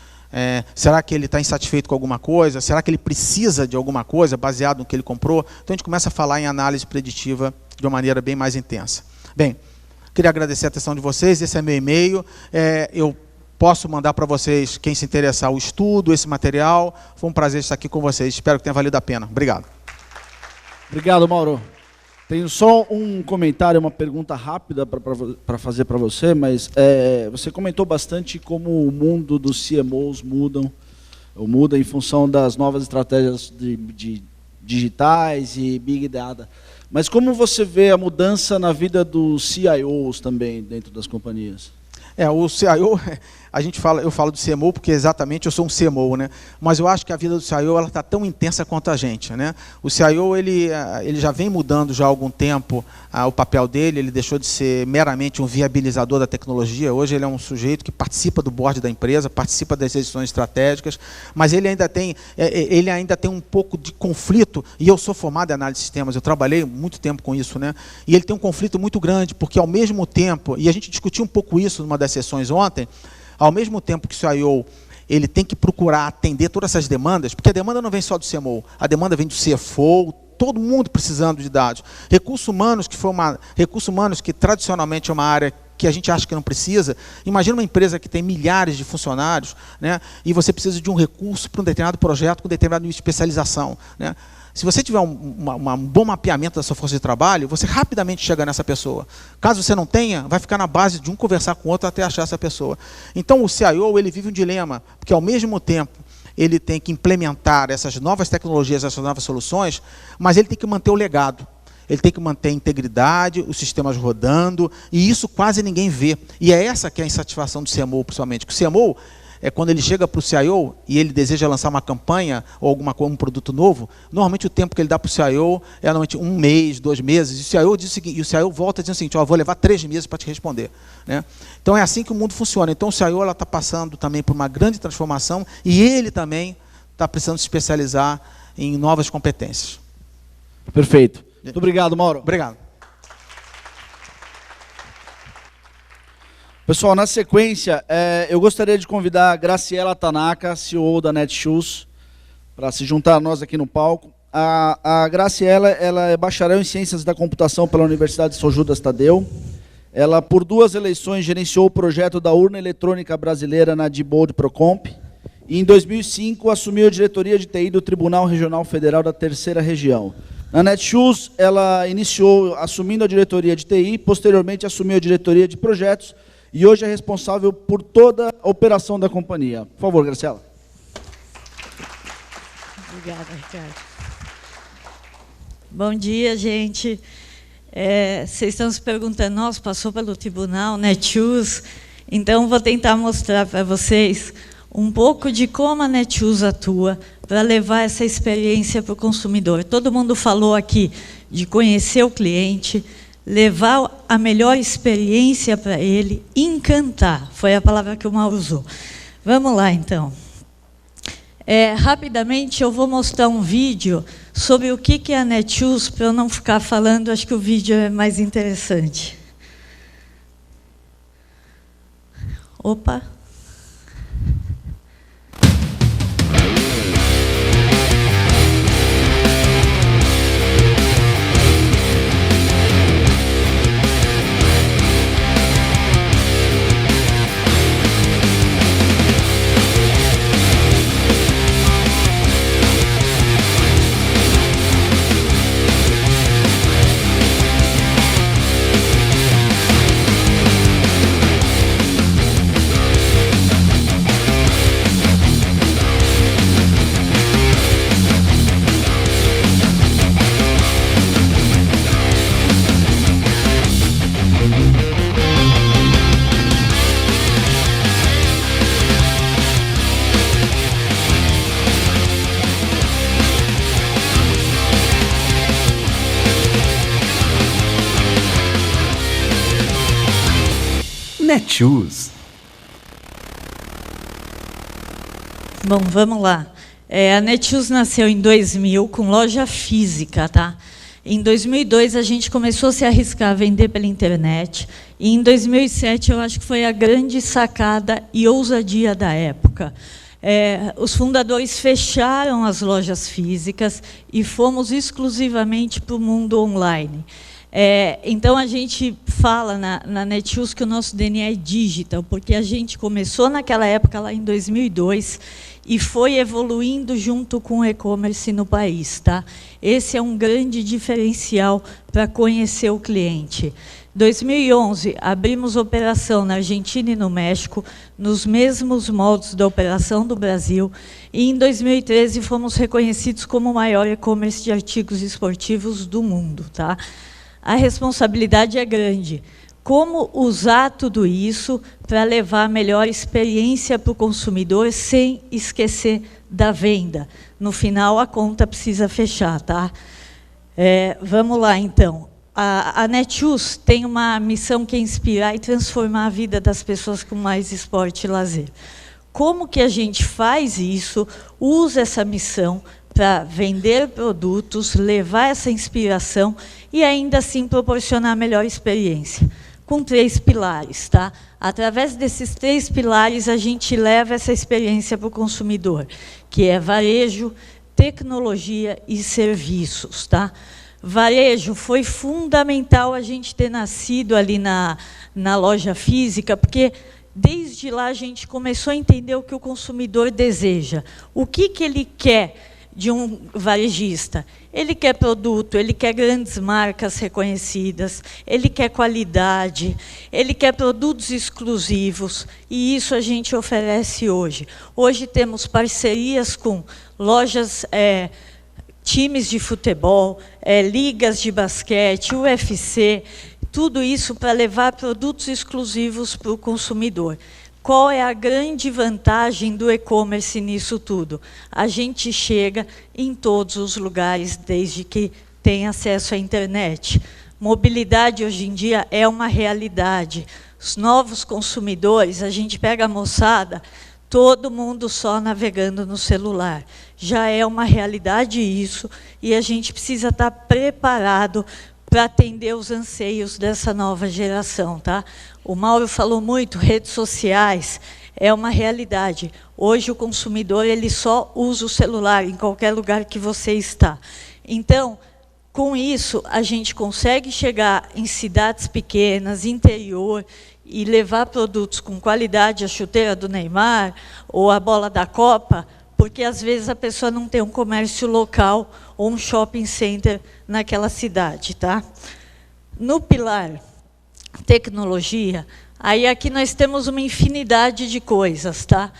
Será que ele está insatisfeito com alguma coisa? Será que ele precisa de alguma coisa baseado no que ele comprou? Então a gente começa a falar em análise preditiva de uma maneira bem mais intensa. Bem, queria agradecer a atenção de vocês. Esse é meu e-mail. Eu posso mandar para vocês, quem se interessar, o estudo, esse material. Foi um prazer estar aqui com vocês. Espero que tenha valido a pena. Obrigado. Obrigado, Mauro. Tenho só um comentário, uma pergunta rápida para fazer para você, mas você comentou bastante como o mundo dos CMOs muda em função das novas estratégias de digitais e Big Data. Mas como você vê a mudança na vida dos CIOs também dentro das companhias? O CIO, eu falo do CMO porque exatamente eu sou um CMO, né? Mas eu acho que a vida do CIO ela está tão intensa quanto a gente, né? O CIO ele já vem mudando já há algum tempo o papel dele, ele deixou de ser meramente um viabilizador da tecnologia, hoje ele é um sujeito que participa do board da empresa, participa das decisões estratégicas, mas ele ainda tem um pouco de conflito, e eu sou formado em análise de sistemas, eu trabalhei muito tempo com isso, né? E ele tem um conflito muito grande, porque ao mesmo tempo, e a gente discutiu um pouco isso numa das sessões ontem, ao mesmo tempo que o CIO ele tem que procurar atender todas essas demandas, porque a demanda não vem só do CMO, a demanda vem do CFO, todo mundo precisando de dados. Recursos humanos, que tradicionalmente é uma área que a gente acha que não precisa. Imagina uma empresa que tem milhares de funcionários, né, e você precisa de um recurso para um determinado projeto com determinada especialização, né? Se você tiver um bom mapeamento da sua força de trabalho, você rapidamente chega nessa pessoa. Caso você não tenha, vai ficar na base de um conversar com o outro até achar essa pessoa. Então, o CIO ele vive um dilema, porque, ao mesmo tempo, ele tem que implementar essas novas tecnologias, essas novas soluções, mas ele tem que manter o legado. Ele tem que manter a integridade, os sistemas rodando, e isso quase ninguém vê. E é essa que é a insatisfação do CMO, principalmente. Que o CMO é quando ele chega para o CIO e ele deseja lançar uma campanha ou um produto novo, normalmente o tempo que ele dá para o CIO é normalmente 1 mês, 2 meses, e o CIO diz o seguinte, e o CIO volta dizendo o seguinte, vou levar 3 meses para te responder, né? Então é assim que o mundo funciona. Então o CIO está passando também por uma grande transformação e ele também está precisando se especializar em novas competências. Perfeito. Muito obrigado, Mauro. Obrigado. Pessoal, na sequência, eu gostaria de convidar a Graciela Tanaka, CEO da Netshoes, para se juntar a nós aqui no palco. A Graciela ela é bacharel em Ciências da Computação pela Universidade de São Judas Tadeu. Ela, por 2 eleições, gerenciou o projeto da urna eletrônica brasileira na Diebold Procomp. E, em 2005, assumiu a diretoria de TI do Tribunal Regional Federal da 3ª Região. Na Netshoes, ela iniciou assumindo a diretoria de TI, posteriormente assumiu a diretoria de projetos, e hoje é responsável por toda a operação da companhia. Por favor, Graciela. Obrigada, Ricardo. Bom dia, gente. Vocês estão se perguntando, nossa, passou pelo tribunal, Netshoes. Então, vou tentar mostrar para vocês um pouco de como a Netshoes atua para levar essa experiência para o consumidor. Todo mundo falou aqui de conhecer o cliente, levar a melhor experiência para ele, encantar, foi a palavra que o Mauro usou. Vamos lá, então. Rapidamente, eu vou mostrar um vídeo sobre o que é a Netshoes, para eu não ficar falando, acho que o vídeo é mais interessante. Opa! Netshoes. Bom, vamos lá. A Netshoes nasceu em 2000 com loja física, tá? Em 2002 a gente começou a se arriscar a vender pela internet. E em 2007 eu acho que foi a grande sacada e ousadia da época. Os fundadores fecharam as lojas físicas e fomos exclusivamente para o mundo online. Então, a gente fala na Netshoes que o nosso DNA é digital, porque a gente começou naquela época, lá em 2002, e foi evoluindo junto com o e-commerce no país, tá? Esse é um grande diferencial para conhecer o cliente. Em 2011, abrimos operação na Argentina e no México, nos mesmos moldes da operação do Brasil, e em 2013 fomos reconhecidos como o maior e-commerce de artigos esportivos do mundo, tá? A responsabilidade é grande, Como usar tudo isso para levar a melhor experiência para o consumidor sem esquecer da venda. No final, a conta precisa fechar, tá? Vamos lá, então. A Netshoes tem uma missão que é inspirar e transformar a vida das pessoas com mais esporte e lazer. Como que a gente faz isso, usa essa missão para vender produtos, levar essa inspiração e ainda assim proporcionar a melhor experiência? Com 3 pilares, tá? Através desses 3 pilares, a gente leva essa experiência para o consumidor, que é varejo, tecnologia e serviços, tá? Varejo, foi fundamental a gente ter nascido ali na loja física, porque desde lá a gente começou a entender o que o consumidor deseja. O que ele quer de um varejista? Ele quer produto, ele quer grandes marcas reconhecidas, ele quer qualidade, ele quer produtos exclusivos, e isso a gente oferece hoje. Hoje temos parcerias com lojas, times de futebol, ligas de basquete, UFC, tudo isso para levar produtos exclusivos para o consumidor. Qual é a grande vantagem do e-commerce nisso tudo? A gente chega em todos os lugares, desde que tem acesso à internet. Mobilidade, hoje em dia, é uma realidade. Os novos consumidores, a gente pega a moçada, todo mundo só navegando no celular. Já é uma realidade isso, e a gente precisa estar preparado para atender os anseios dessa nova geração, tá? O Mauro falou muito, redes sociais é uma realidade. Hoje o consumidor ele só usa o celular em qualquer lugar que você está. Então, com isso, a gente consegue chegar em cidades pequenas, interior, e levar produtos com qualidade, a chuteira do Neymar ou a bola da Copa, porque às vezes a pessoa não tem um comércio local ou um shopping center naquela cidade, tá? No pilar tecnologia, aí aqui nós temos uma infinidade de coisas, tá?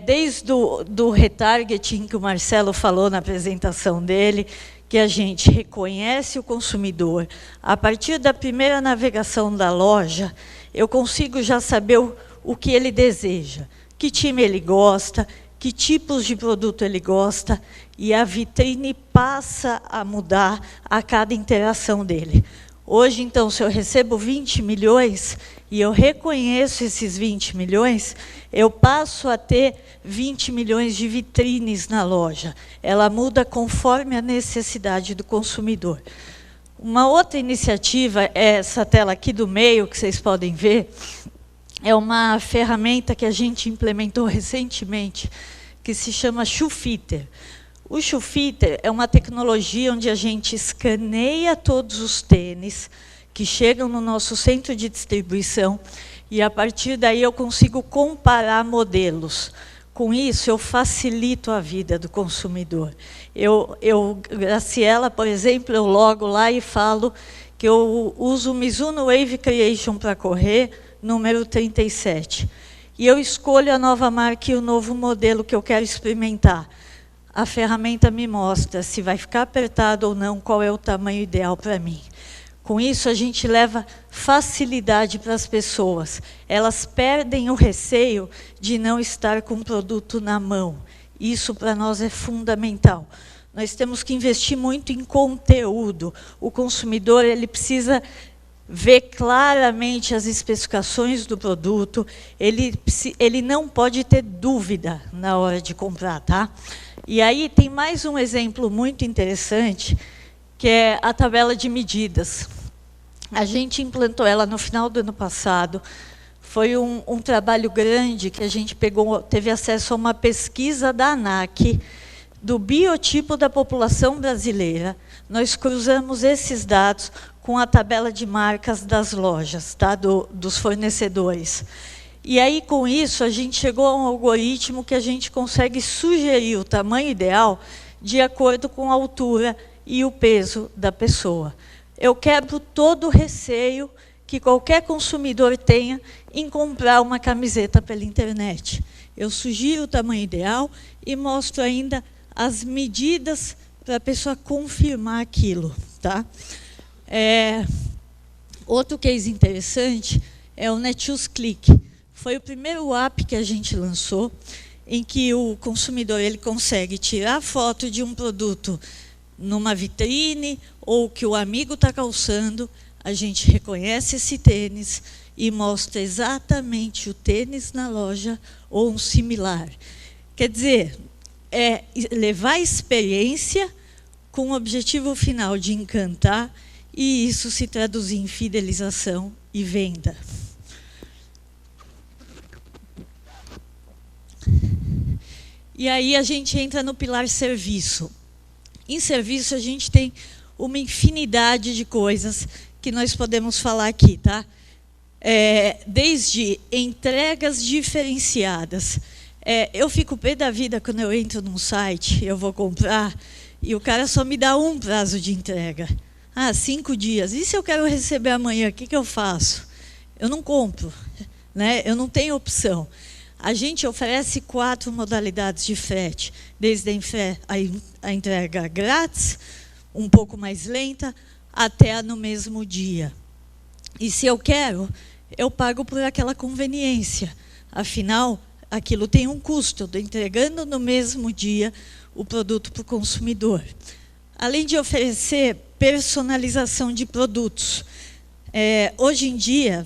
Desde do retargeting que o Marcelo falou na apresentação dele, que a gente reconhece o consumidor. A partir da primeira navegação da loja, eu consigo já saber o que ele deseja, que time ele gosta, que tipos de produto ele gosta, e a vitrine passa a mudar a cada interação dele. Hoje, então, se eu recebo 20 milhões e eu reconheço esses 20 milhões, eu passo a ter 20 milhões de vitrines na loja. Ela muda conforme a necessidade do consumidor. Uma outra iniciativa, essa tela aqui do meio, que vocês podem ver, é uma ferramenta que a gente implementou recentemente, que se chama Shoe Fitter. O Shoe Fitter é uma tecnologia onde a gente escaneia todos os tênis que chegam no nosso centro de distribuição, e a partir daí eu consigo comparar modelos. Com isso, eu facilito a vida do consumidor. Graciela, por exemplo, eu logo lá e falo que eu uso o Mizuno Wave Creation para correr, número 37. E eu escolho a nova marca e o novo modelo que eu quero experimentar. A ferramenta me mostra se vai ficar apertado ou não, qual é o tamanho ideal para mim. Com isso, a gente leva facilidade para as pessoas. Elas perdem o receio de não estar com o produto na mão. Isso, para nós, é fundamental. Nós temos que investir muito em conteúdo. O consumidor ele precisa ver claramente as especificações do produto. Ele não pode ter dúvida na hora de comprar, tá? E aí tem mais um exemplo muito interessante, que é a tabela de medidas. A gente implantou ela no final do ano passado. Foi um trabalho grande que a gente teve acesso a uma pesquisa da ANAC, do biotipo da população brasileira. Nós cruzamos esses dados com a tabela de marcas das lojas, tá? Dos fornecedores. E aí, com isso, a gente chegou a um algoritmo que a gente consegue sugerir o tamanho ideal de acordo com a altura e o peso da pessoa. Eu quebro todo o receio que qualquer consumidor tenha em comprar uma camiseta pela internet. Eu sugiro o tamanho ideal e mostro ainda as medidas para a pessoa confirmar aquilo, tá? Outro case interessante é o Netshoes Click. Foi o primeiro app que a gente lançou, em que o consumidor ele consegue tirar foto de um produto numa vitrine ou que o amigo está calçando, a gente reconhece esse tênis e mostra exatamente o tênis na loja ou um similar. Quer dizer, é levar a experiência com o objetivo final de encantar e isso se traduzir em fidelização e venda. E aí a gente entra no pilar serviço. Em serviço a gente tem uma infinidade de coisas que nós podemos falar aqui, tá? Desde entregas diferenciadas. Eu fico pé da vida quando eu entro num site, eu vou comprar, e o cara só me dá um prazo de entrega. 5 dias. E se eu quero receber amanhã, o que eu faço? Eu não compro, né? Eu não tenho opção. A gente oferece 4 modalidades de frete, desde a entrega grátis, um pouco mais lenta, até no mesmo dia. E se eu quero, eu pago por aquela conveniência. Afinal, aquilo tem um custo. Eu estou entregando no mesmo dia o produto para o consumidor. Além de oferecer personalização de produtos. Hoje em dia,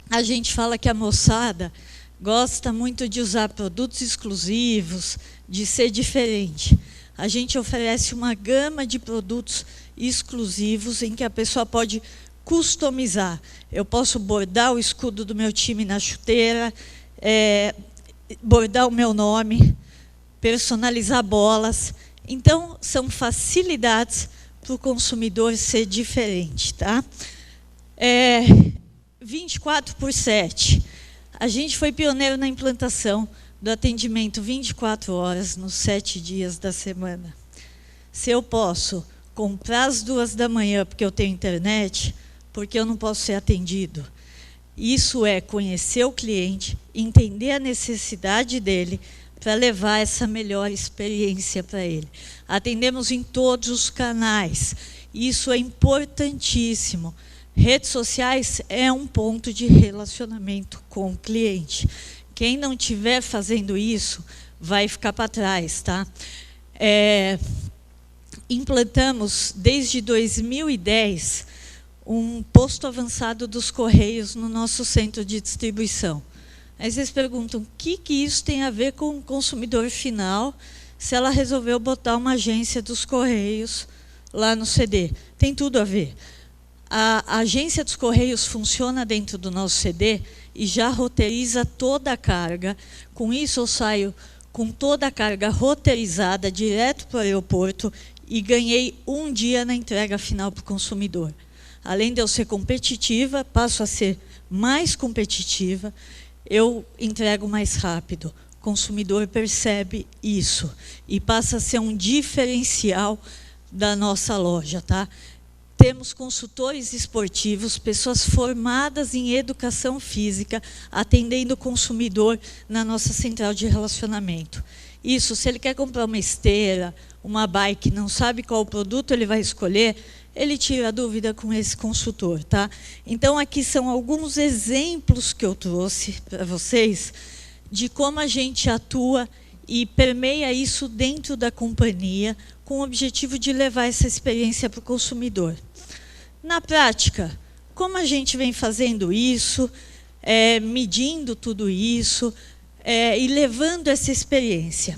a gente fala que a moçada gosta muito de usar produtos exclusivos, de ser diferente. A gente oferece uma gama de produtos exclusivos em que a pessoa pode customizar. Eu posso bordar o escudo do meu time na chuteira, bordar o meu nome, personalizar bolas. Então, são facilidades para o consumidor ser diferente. Tá? 24/7. A gente foi pioneiro na implantação do atendimento 24 horas nos 7 dias da semana. Se eu posso comprar às 2 da manhã porque eu tenho internet, porque eu não posso ser atendido. Isso é conhecer o cliente, entender a necessidade dele para levar essa melhor experiência para ele. Atendemos em todos os canais. Isso é importantíssimo. Redes sociais é um ponto de relacionamento com o cliente. Quem não estiver fazendo isso vai ficar para trás. Tá? Implantamos, desde 2010, um posto avançado dos Correios no nosso centro de distribuição. Aí vocês perguntam, o que isso tem a ver com o consumidor final, se ela resolveu botar uma agência dos Correios lá no CD? Tem tudo a ver. A agência dos Correios funciona dentro do nosso CD e já roteiriza toda a carga. Com isso, eu saio com toda a carga roteirizada direto para o aeroporto e ganhei um dia na entrega final para o consumidor. Além de eu ser competitiva, passo a ser mais competitiva, eu entrego mais rápido. O consumidor percebe isso e passa a ser um diferencial da nossa loja. Tá? Temos consultores esportivos, pessoas formadas em educação física, atendendo o consumidor na nossa central de relacionamento. Isso, se ele quer comprar uma esteira, uma bike, não sabe qual produto ele vai escolher, ele tira a dúvida com esse consultor. Tá? Então, aqui são alguns exemplos que eu trouxe para vocês de como a gente atua e permeia isso dentro da companhia com o objetivo de levar essa experiência para o consumidor. Na prática, como a gente vem fazendo isso, medindo tudo isso e levando essa experiência?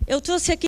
Eu trouxe aqui